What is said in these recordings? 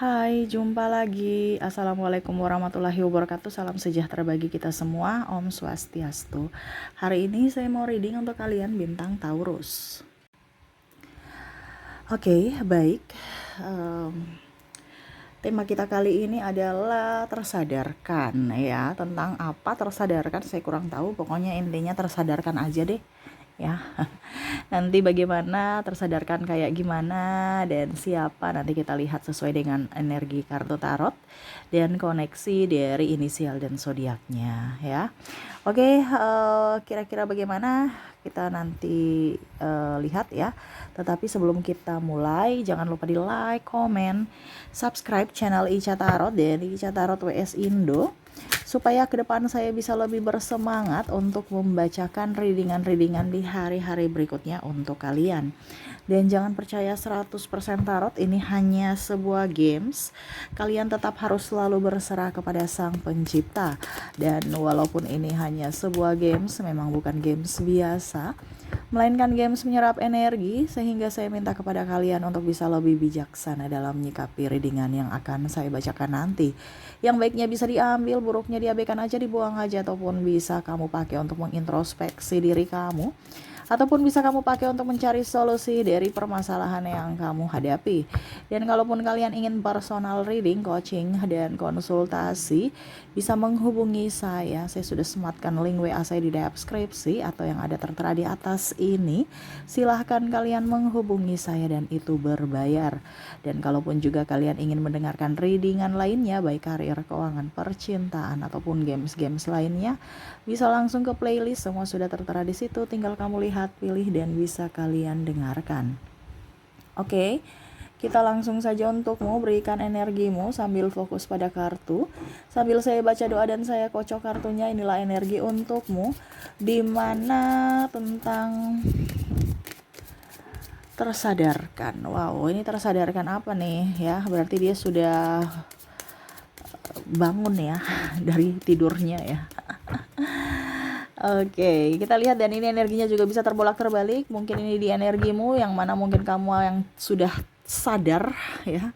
Hai, jumpa lagi. Assalamualaikum warahmatullahi wabarakatuh. Salam sejahtera bagi kita semua. Om Swastiastu. Hari ini saya mau reading untuk kalian bintang Taurus. Oke, baik. Tema kita kali ini adalah tersadarkan ya. Tentang apa tersadarkan saya kurang tahu. Pokoknya intinya tersadarkan aja deh ya. Nanti bagaimana tersadarkan kayak gimana dan siapa nanti kita lihat sesuai dengan energi kartu tarot dan koneksi dari inisial dan zodiaknya ya. Oke, kira-kira bagaimana kita nanti lihat ya. Tetapi sebelum kita mulai jangan lupa di like, komen, subscribe channel Ica Tarot dan Ica Tarot WS Indo supaya ke depan saya bisa lebih bersemangat untuk membacakan readingan-readingan di hari-hari berikutnya untuk kalian. Dan jangan percaya 100% tarot ini hanya sebuah games. Kalian tetap harus selalu berserah kepada Sang Pencipta. Dan walaupun ini hanya sebuah games, memang bukan games biasa, melainkan games menyerap energi, sehingga saya minta kepada kalian untuk bisa lebih bijaksana dalam menyikapi readingan yang akan saya bacakan nanti. Yang baiknya bisa diambil, buruknya diabaikan aja, dibuang aja, ataupun bisa kamu pakai untuk mengintrospeksi diri kamu, ataupun bisa kamu pakai untuk mencari solusi dari permasalahan yang kamu hadapi. Dan kalaupun kalian ingin personal reading, coaching, dan konsultasi, bisa menghubungi saya. Saya sudah sematkan link WA saya di deskripsi atau yang ada tertera di atas ini. Silahkan kalian menghubungi saya dan itu berbayar. Dan kalaupun juga kalian ingin mendengarkan readingan lainnya, baik karir, keuangan, percintaan, ataupun games-games lainnya, bisa langsung ke playlist, semua sudah tertera di situ. Tinggal kamu lihat, pilih, dan bisa kalian dengarkan. Oke, kita langsung saja untukmu, berikan energimu sambil fokus pada kartu. Sambil saya baca doa dan saya kocok kartunya, inilah energi untukmu, dimana tentang tersadarkan. Wow, ini tersadarkan apa nih ya? Berarti dia sudah bangun ya dari tidurnya ya. Oke, kita lihat, dan ini energinya juga bisa terbolak terbalik. Mungkin ini di energimu yang mana mungkin kamu yang sudah sadar ya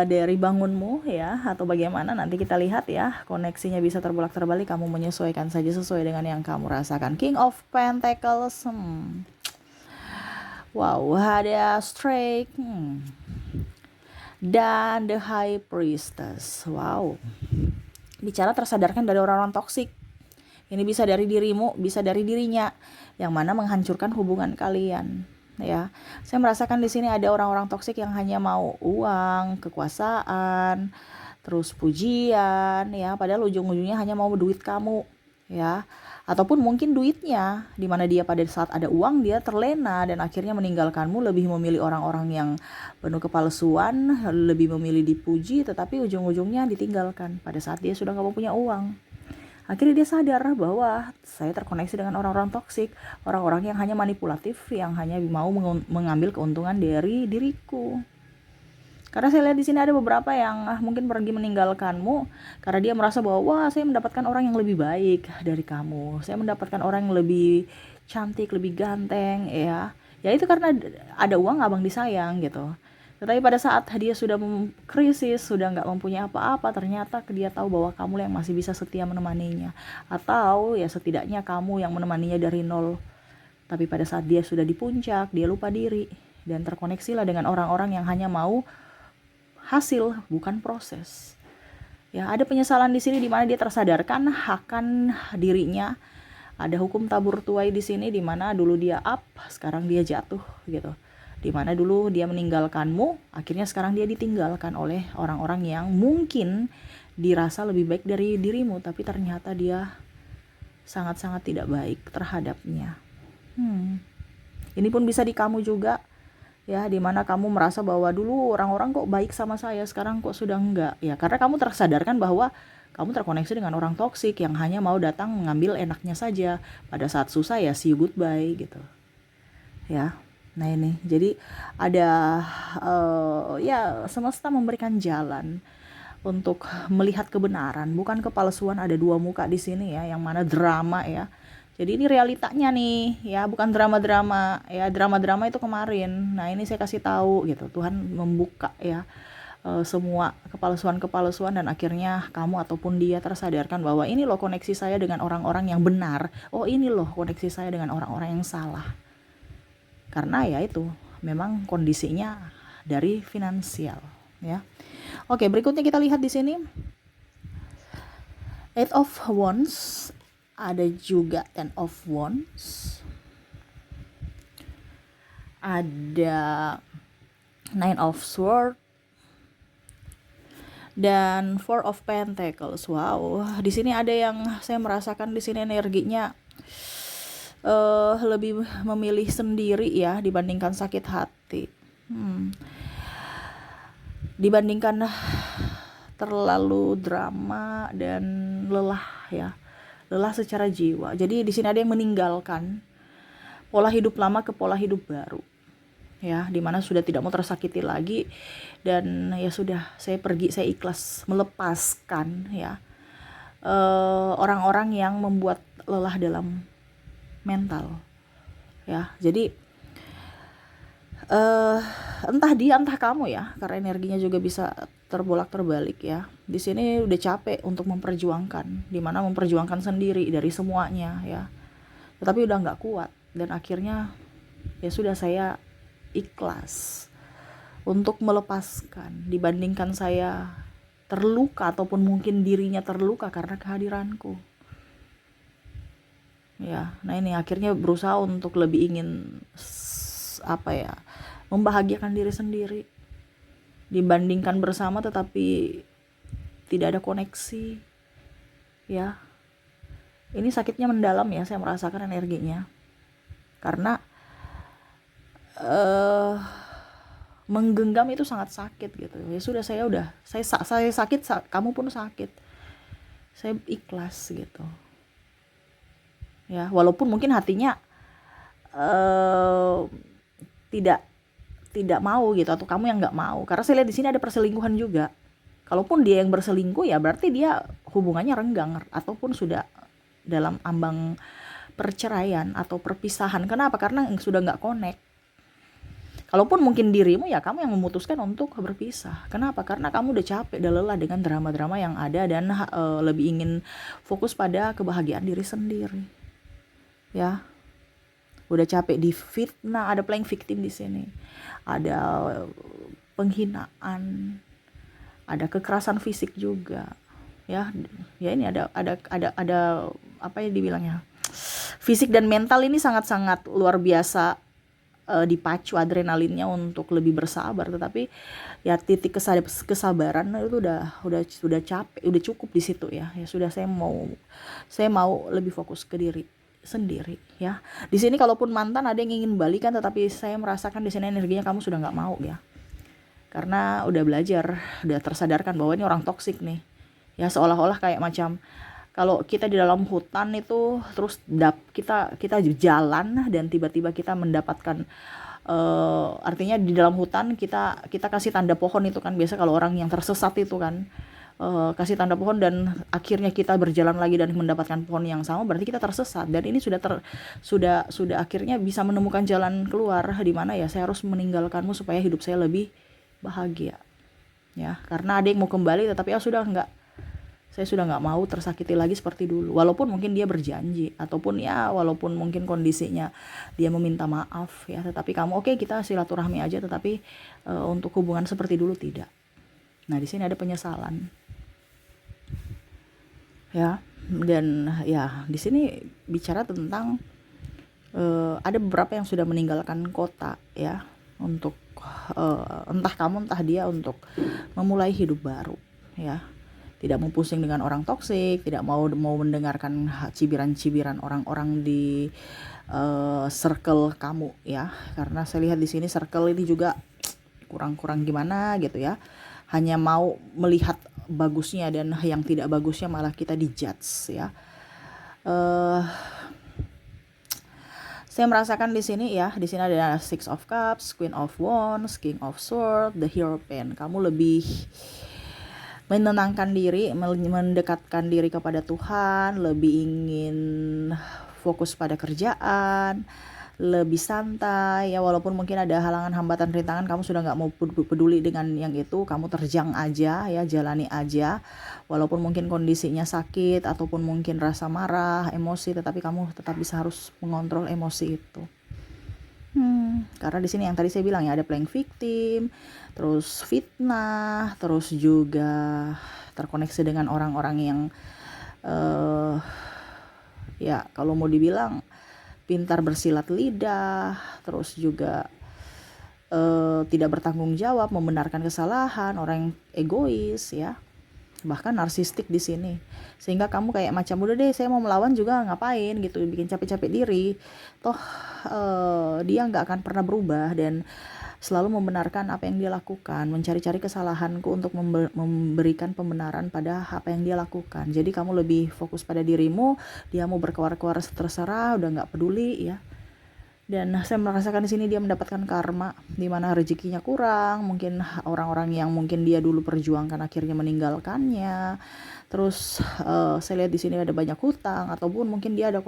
dari bangunmu ya, atau bagaimana, nanti kita lihat ya. Koneksinya bisa terbolak terbalik, kamu menyesuaikan saja sesuai dengan yang kamu rasakan. King of Pentacles, wow, ada Strike, dan The High Priestess. Wow, bicara tersadarkan dari orang-orang toksik. Ini bisa dari dirimu, bisa dari dirinya, yang mana menghancurkan hubungan kalian. Ya, saya merasakan di sini ada orang-orang toksik yang hanya mau uang, kekuasaan, terus pujian, ya. Padahal ujung-ujungnya hanya mau duit kamu, ya. Ataupun mungkin duitnya, di mana dia pada saat ada uang dia terlena dan akhirnya meninggalkanmu, lebih memilih orang-orang yang penuh kepalsuan, lebih memilih dipuji, tetapi ujung-ujungnya ditinggalkan pada saat dia sudah nggak mau punya uang. Akhirnya dia sadar bahwa saya terkoneksi dengan orang-orang toksik, orang-orang yang hanya manipulatif, yang hanya mau mengambil keuntungan dari diriku. Karena saya lihat di sini ada beberapa yang mungkin pergi meninggalkanmu karena dia merasa bahwa wah, saya mendapatkan orang yang lebih baik dari kamu. Saya mendapatkan orang yang lebih cantik, lebih ganteng ya. Ya itu karena ada uang, abang disayang gitu. Tetapi pada saat dia sudah krisis, sudah nggak mempunyai apa-apa, ternyata dia tahu bahwa kamu yang masih bisa setia menemaninya. Atau ya setidaknya kamu yang menemaninya dari nol. Tapi pada saat dia sudah di puncak, dia lupa diri. Dan terkoneksilah dengan orang-orang yang hanya mau hasil, bukan proses. Ya, ada penyesalan di sini di mana dia tersadarkan akan dirinya. Ada hukum tabur tuai di sini di mana dulu dia up, sekarang dia jatuh gitu. Di mana dulu dia meninggalkanmu, akhirnya sekarang dia ditinggalkan oleh orang-orang yang mungkin dirasa lebih baik dari dirimu, tapi ternyata dia sangat-sangat tidak baik terhadapnya. Ini pun bisa di kamu juga ya, di mana kamu merasa bahwa dulu orang-orang kok baik sama saya, sekarang kok sudah enggak ya, karena kamu tersadarkan bahwa kamu terkoneksi dengan orang toksik yang hanya mau datang mengambil enaknya saja, pada saat susah ya see you goodbye gitu ya. Nah ini jadi ada ya semesta memberikan jalan untuk melihat kebenaran, bukan kepalsuan. Ada dua muka di sini ya, yang mana drama ya. Jadi ini realitanya nih ya, bukan drama-drama ya. Drama-drama itu kemarin. Nah ini saya kasih tahu gitu, Tuhan membuka ya semua kepalsuan-kepalsuan, dan akhirnya kamu ataupun dia tersadarkan bahwa ini loh koneksi saya dengan orang-orang yang benar, oh ini loh koneksi saya dengan orang-orang yang salah. Karena ya itu memang kondisinya dari finansial, ya. Oke, berikutnya kita lihat di sini Eight of Wands, ada juga Ten of Wands, ada Nine of Swords, dan Four of Pentacles. Wow, di sini ada yang saya merasakan di sini energinya lebih memilih sendiri ya dibandingkan sakit hati. Dibandingkan terlalu drama dan lelah ya. Lelah secara jiwa. Jadi di sini ada yang meninggalkan pola hidup lama ke pola hidup baru. Ya, dimana sudah tidak mau tersakiti lagi, dan ya sudah, saya pergi, saya ikhlas melepaskan ya orang-orang yang membuat lelah dalam mental ya. Jadi entah dia entah kamu ya, karena energinya juga bisa terbolak terbalik ya. Di sini udah capek untuk memperjuangkan, dimana memperjuangkan sendiri dari semuanya ya, tetapi udah nggak kuat, dan akhirnya ya sudah, saya ikhlas untuk melepaskan dibandingkan saya terluka ataupun mungkin dirinya terluka karena kehadiranku ya. Nah ini akhirnya berusaha untuk lebih ingin membahagiakan diri sendiri dibandingkan bersama, tetapi tidak ada koneksi ya. Ini sakitnya mendalam ya, saya merasakan energinya, karena menggenggam itu sangat sakit gitu ya. Sudah, saya sakit, kamu pun sakit, saya ikhlas gitu ya. Walaupun mungkin hatinya tidak mau gitu, atau kamu yang nggak mau, karena saya lihat di sini ada perselingkuhan juga. Kalaupun dia yang berselingkuh ya berarti dia hubungannya renggang ataupun sudah dalam ambang perceraian atau perpisahan. Kenapa? Karena sudah nggak connect. Kalaupun mungkin dirimu ya kamu yang memutuskan untuk berpisah. Kenapa? Karena kamu udah capek, udah lelah dengan drama-drama yang ada, dan lebih ingin fokus pada kebahagiaan diri sendiri. Ya. Udah capek difitnah, ada playing victim di sini. Ada penghinaan, ada kekerasan fisik juga. Ya ini ada apa ya dibilangnya? Fisik dan mental ini sangat-sangat luar biasa dipacu adrenalinnya untuk lebih bersabar, tetapi ya titik kesabaran itu udah capek, udah cukup di situ ya. Ya sudah, saya mau lebih fokus ke diri sendiri ya. Di sini kalaupun mantan ada yang ingin balikan, tetapi saya merasakan di sini energinya kamu sudah nggak mau ya, karena udah belajar, udah tersadarkan bahwa ini orang toksik nih ya. Seolah-olah kayak macam kalau kita di dalam hutan itu terus kita jalan dan tiba-tiba kita mendapatkan artinya di dalam hutan kita kasih tanda pohon itu kan, biasa kalau orang yang tersesat itu kan kasih tanda pohon, dan akhirnya kita berjalan lagi dan mendapatkan pohon yang sama, berarti kita tersesat. Dan ini sudah akhirnya bisa menemukan jalan keluar, di mana ya saya harus meninggalkanmu supaya hidup saya lebih bahagia ya. Karena ada yang mau kembali, tetapi saya sudah nggak mau tersakiti lagi seperti dulu. Walaupun mungkin dia berjanji, ataupun ya walaupun mungkin kondisinya dia meminta maaf ya, tetapi kamu oke, kita silaturahmi aja, tetapi untuk hubungan seperti dulu tidak. Nah di sini ada penyesalan ya. Dan ya di sini bicara tentang ada beberapa yang sudah meninggalkan kota ya, untuk entah kamu entah dia, untuk memulai hidup baru ya. Tidak mau pusing dengan orang toksik, tidak mau mendengarkan cibiran-cibiran orang-orang di circle kamu ya. Karena saya lihat di sini circle ini juga kurang gimana gitu ya. Hanya mau melihat bagusnya, dan yang tidak bagusnya malah kita dijudge ya. Saya merasakan di sini ya, di sini ada Six of Cups, Queen of Wands, King of Swords, The Hierophant. Kamu lebih menenangkan diri, mendekatkan diri kepada Tuhan, lebih ingin fokus pada kerjaan, lebih santai ya, walaupun mungkin ada halangan, hambatan, rintangan, kamu sudah nggak mau peduli dengan yang itu, kamu terjang aja ya, jalani aja, walaupun mungkin kondisinya sakit ataupun mungkin rasa marah, emosi, tetapi kamu tetap bisa harus mengontrol emosi itu. Karena di sini yang tadi saya bilang ya, ada playing victim, terus fitnah, terus juga terkoneksi dengan orang-orang yang ya kalau mau dibilang pintar bersilat lidah, terus juga tidak bertanggung jawab, membenarkan kesalahan, orang yang egois ya, bahkan narsistik di sini. Sehingga kamu kayak macam udah deh, saya mau melawan juga ngapain gitu, bikin capek-capek diri. Toh dia nggak akan pernah berubah dan selalu membenarkan apa yang dia lakukan, mencari-cari kesalahanku untuk memberikan pembenaran pada apa yang dia lakukan. Jadi kamu lebih fokus pada dirimu, dia mau berkuar-kuar terserah, udah nggak peduli ya. Dan saya merasakan di sini dia mendapatkan karma, di mana rezekinya kurang, mungkin orang-orang yang mungkin dia dulu perjuangkan akhirnya meninggalkannya. Terus saya lihat di sini ada banyak hutang, ataupun mungkin dia ada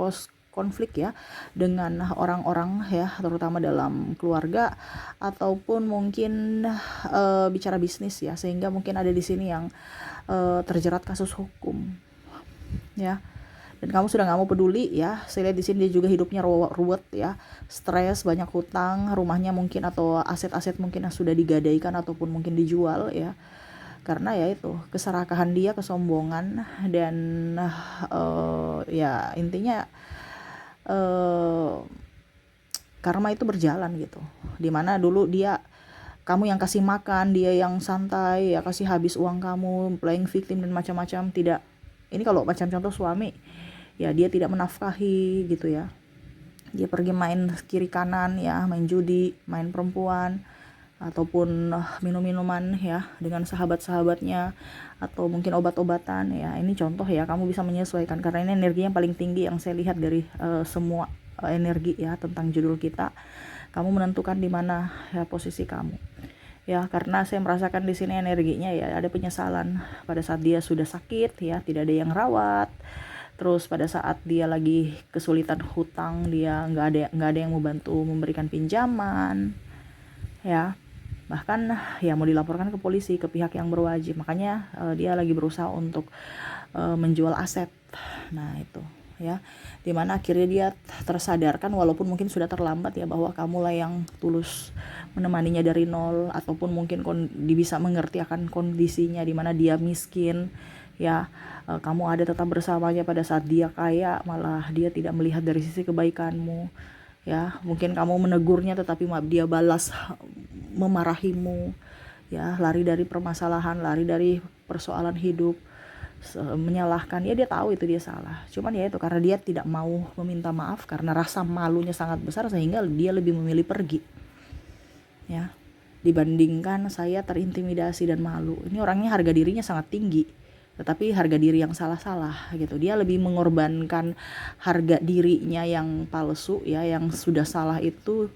konflik ya dengan orang-orang ya, terutama dalam keluarga ataupun mungkin bicara bisnis ya, sehingga mungkin ada di sini yang terjerat kasus hukum ya. Dan kamu sudah nggak mau peduli ya. Saya lihat di sini dia juga hidupnya ruwet ya, stres, banyak hutang, rumahnya mungkin atau aset-aset mungkin yang sudah digadaikan ataupun mungkin dijual ya. Karena ya itu keserakahan dia, kesombongan, dan ya intinya karma itu berjalan gitu. Dimana dulu kamu yang kasih makan, dia yang santai ya, kasih habis uang kamu, playing victim dan macam-macam. Tidak, ini kalau macam contoh suami ya, dia tidak menafkahi gitu ya, dia pergi main kiri kanan ya, main judi, main perempuan, ataupun minum-minuman ya dengan sahabat-sahabatnya, atau mungkin obat-obatan ya. Ini contoh ya, kamu bisa menyesuaikan, karena ini energi yang paling tinggi yang saya lihat dari semua energi ya tentang judul kita. Kamu menentukan di mana ya posisi kamu ya, karena saya merasakan di sini energinya ya, ada penyesalan pada saat dia sudah sakit ya, tidak ada yang rawat. Terus pada saat dia lagi kesulitan hutang, dia nggak ada yang mau bantu memberikan pinjaman ya, bahkan ya mau dilaporkan ke polisi, ke pihak yang berwajib. Makanya dia lagi berusaha untuk menjual aset. Nah itu ya, dimana akhirnya dia tersadarkan, walaupun mungkin sudah terlambat ya, bahwa kamulah yang tulus menemaninya dari nol, ataupun mungkin bisa mengerti akan kondisinya dimana dia miskin ya. Kamu ada tetap bersamanya pada saat dia kaya, malah dia tidak melihat dari sisi kebaikanmu ya. Mungkin kamu menegurnya tetapi dia balas memarahimu ya, lari dari permasalahan, lari dari persoalan hidup, menyalahkan ya. Dia tahu itu dia salah, cuman ya itu karena dia tidak mau meminta maaf, karena rasa malunya sangat besar, sehingga dia lebih memilih pergi ya, dibandingkan saya terintimidasi dan malu. Ini orangnya harga dirinya sangat tinggi, tetapi harga diri yang salah-salah gitu. Dia lebih mengorbankan harga dirinya yang palsu ya, yang sudah salah itu,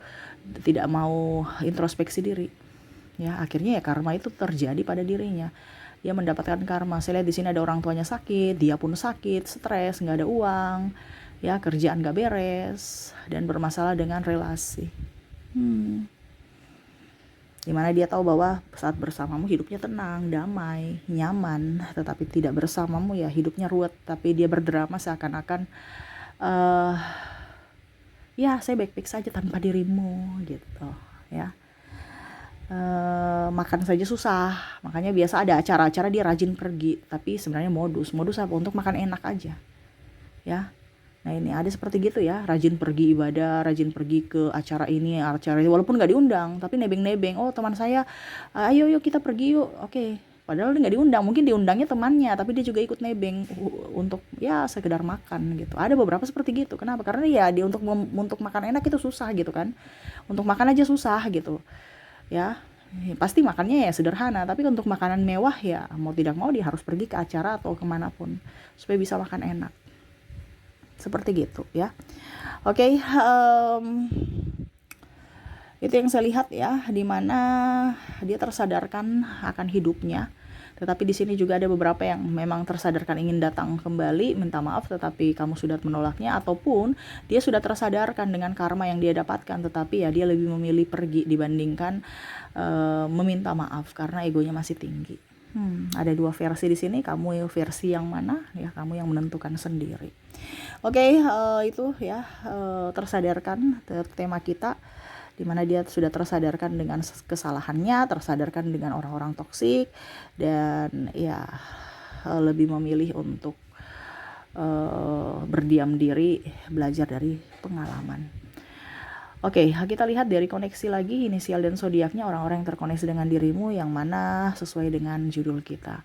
tidak mau introspeksi diri ya. Akhirnya ya karma itu terjadi pada dirinya, dia mendapatkan karma. Saya lihat di sini ada orang tuanya sakit, dia pun sakit, stres, nggak ada uang ya, kerjaan nggak beres, dan bermasalah dengan relasi. Dimana dia tahu bahwa saat bersamamu hidupnya tenang, damai, nyaman, tetapi tidak bersamamu ya hidupnya ruwet. Tapi dia berdrama seakan-akan ya saya baik-baik saja tanpa dirimu gitu ya. Makan saja susah, makanya biasa ada acara-acara dia rajin pergi, tapi sebenarnya modus apa, untuk makan enak aja ya. Nah ini ada seperti gitu ya, rajin pergi ibadah, rajin pergi ke acara ini, walaupun nggak diundang, tapi nebeng-nebeng, oh teman saya, ayo kita pergi yuk, oke. Padahal dia nggak diundang, mungkin diundangnya temannya, tapi dia juga ikut nebeng untuk ya sekedar makan gitu. Ada beberapa seperti gitu. Kenapa? Karena ya dia untuk makan enak itu susah gitu kan, untuk makan aja susah gitu ya. Pasti makannya ya sederhana, tapi untuk makanan mewah ya mau tidak mau dia harus pergi ke acara atau kemanapun supaya bisa makan enak. Seperti gitu ya. Oke, itu yang saya lihat ya, dimana dia tersadarkan akan hidupnya Tetapi di sini juga ada beberapa yang memang tersadarkan ingin datang kembali, minta maaf, tetapi kamu sudah menolaknya, ataupun dia sudah tersadarkan dengan karma yang dia dapatkan, tetapi ya dia lebih memilih pergi dibandingkan meminta maaf karena egonya masih tinggi. Ada dua versi di sini. Kamu versi yang mana? Ya kamu yang menentukan sendiri. Oke, itu ya tersadarkan tema kita, dimana dia sudah tersadarkan dengan kesalahannya, tersadarkan dengan orang-orang toksik, dan ya lebih memilih untuk berdiam diri, belajar dari pengalaman. Oke, kita lihat dari koneksi lagi, inisial dan zodiaknya orang-orang yang terkoneksi dengan dirimu, yang mana sesuai dengan judul kita.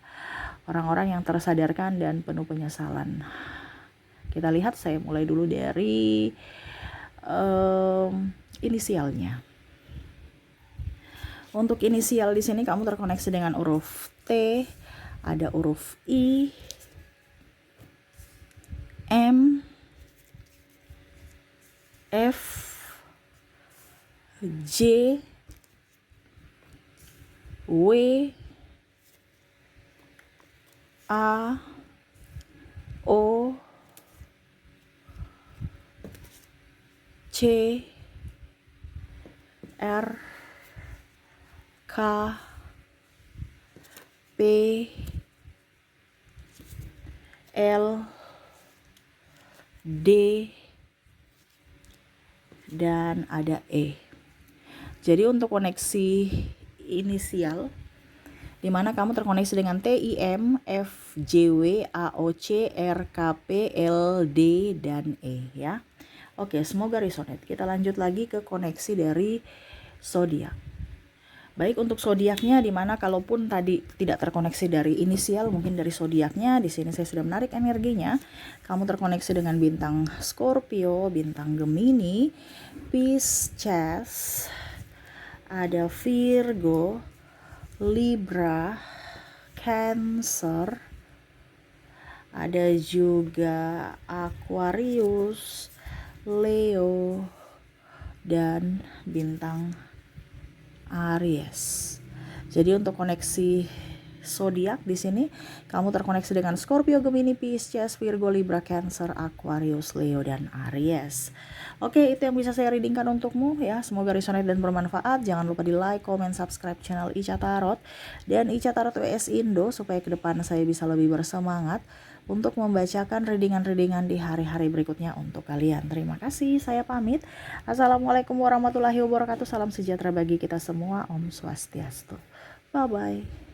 Orang-orang yang tersadarkan dan penuh penyesalan. Kita lihat, saya mulai dulu dari inisialnya. Untuk inisial di sini kamu terkoneksi dengan huruf T, ada huruf I, M, F, J, W, A, O, C, R, K, P, L, D, dan ada E. Jadi untuk koneksi inisial, di mana kamu terkoneksi dengan T, I, M, F, J, W, A, O, C, R, K, P, L, D, dan E ya. Oke, semoga resonate. Kita lanjut lagi ke koneksi dari zodiak. Baik, untuk zodiaknya, di mana kalaupun tadi tidak terkoneksi dari inisial, mungkin dari zodiaknya, di sini saya sudah menarik energinya. Kamu terkoneksi dengan bintang Scorpio, bintang Gemini, Pisces, ada Virgo, Libra, Cancer, ada juga Aquarius, Leo, dan bintang Aries. Jadi untuk koneksi zodiak di sini kamu terkoneksi dengan Scorpio, Gemini, Pisces, Virgo, Libra, Cancer, Aquarius, Leo, dan Aries. Oke, itu yang bisa saya readingkan untukmu ya. Semoga resonate dan bermanfaat. Jangan lupa di like, comment, subscribe channel Ica Tarot dan Ica Tarot WS Indo, supaya ke depan saya bisa lebih bersemangat untuk membacakan readingan-readingan di hari-hari berikutnya untuk kalian. Terima kasih, saya pamit. Assalamualaikum warahmatullahi wabarakatuh. Salam sejahtera bagi kita semua. Om Swastiastu. Bye-bye.